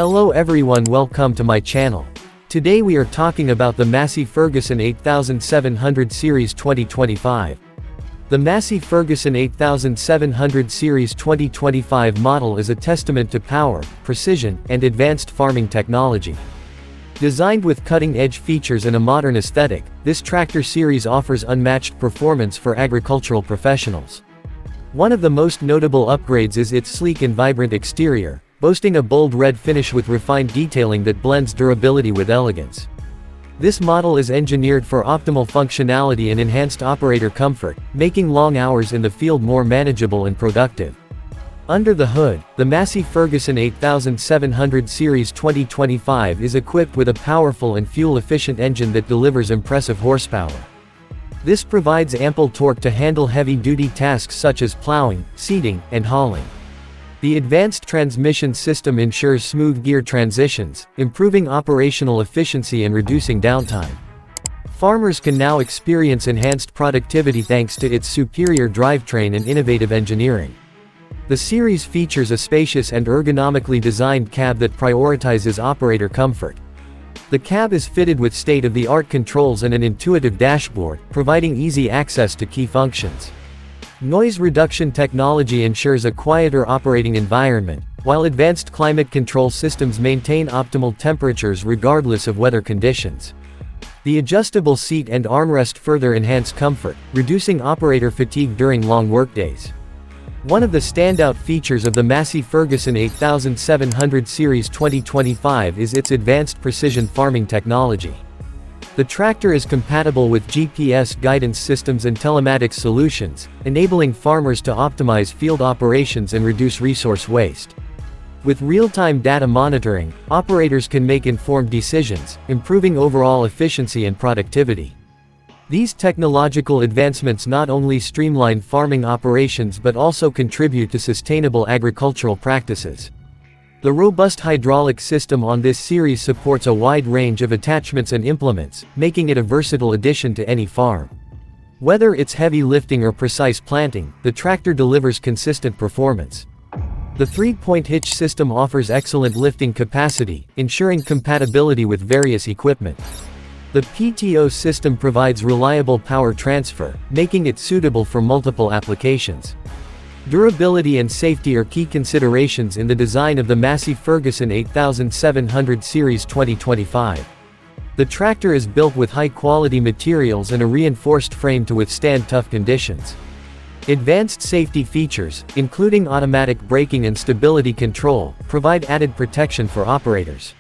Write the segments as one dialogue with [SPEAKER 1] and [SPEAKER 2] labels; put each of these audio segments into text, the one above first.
[SPEAKER 1] Hello everyone, welcome to my channel. Today we are talking about the Massey Ferguson 8700 Series 2025. The Massey Ferguson 8700 Series 2025 model is a testament to power, precision, and advanced farming technology. Designed with cutting-edge features and a modern aesthetic, this tractor series offers unmatched performance for agricultural professionals. One of the most notable upgrades is its sleek and vibrant exterior, boasting a bold red finish with refined detailing that blends durability with elegance. This model is engineered for optimal functionality and enhanced operator comfort, making long hours in the field more manageable and productive. Under the hood, the Massey Ferguson 8700 Series 2025 is equipped with a powerful and fuel-efficient engine that delivers impressive horsepower. This provides ample torque to handle heavy-duty tasks such as plowing, seeding, and hauling. The advanced transmission system ensures smooth gear transitions, improving operational efficiency and reducing downtime. Farmers can now experience enhanced productivity thanks to its superior drivetrain and innovative engineering. The series features a spacious and ergonomically designed cab that prioritizes operator comfort. The cab is fitted with state-of-the-art controls and an intuitive dashboard, providing easy access to key functions. Noise reduction technology ensures a quieter operating environment, while advanced climate control systems maintain optimal temperatures regardless of weather conditions. The adjustable seat and armrest further enhance comfort, reducing operator fatigue during long workdays. One of the standout features of the Massey Ferguson 8700 Series 2025 is its advanced precision farming technology. The tractor is compatible with GPS guidance systems and telematics solutions, enabling farmers to optimize field operations and reduce resource waste. With real-time data monitoring, operators can make informed decisions, improving overall efficiency and productivity. These technological advancements not only streamline farming operations but also contribute to sustainable agricultural practices. The robust hydraulic system on this series supports a wide range of attachments and implements, making it a versatile addition to any farm. Whether it's heavy lifting or precise planting, the tractor delivers consistent performance. The 3-point hitch system offers excellent lifting capacity, ensuring compatibility with various equipment. The PTO system provides reliable power transfer, making it suitable for multiple applications. Durability and safety are key considerations in the design of the Massey Ferguson 8700 Series 2025. The tractor is built with high-quality materials and a reinforced frame to withstand tough conditions. Advanced safety features, including automatic braking and stability control, provide added protection for operators.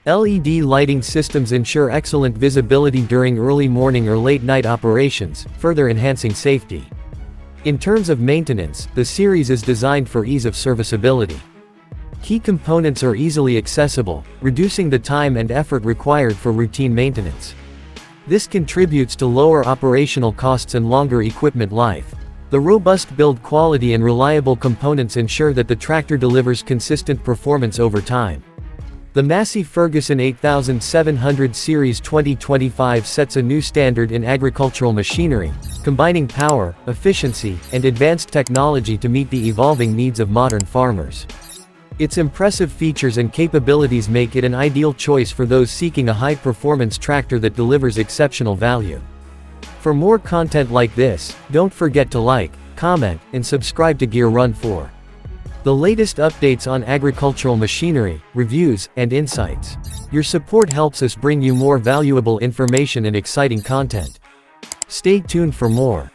[SPEAKER 1] LED lighting systems ensure excellent visibility during early morning or late night operations, further enhancing safety. In terms of maintenance, the series is designed for ease of serviceability. Key components are easily accessible, reducing the time and effort required for routine maintenance. This contributes to lower operational costs and longer equipment life. The robust build quality and reliable components ensure that the tractor delivers consistent performance over time. The Massey Ferguson 8700 Series 2025 sets a new standard in agricultural machinery, combining power, efficiency, and advanced technology to meet the evolving needs of modern farmers. Its impressive features and capabilities make it an ideal choice for those seeking a high-performance tractor that delivers exceptional value. For more content like this, don't forget to like, comment, and subscribe to Gear Run 4. The latest updates on agricultural machinery, reviews, and insights. Your support helps us bring you more valuable information and exciting content. Stay tuned for more.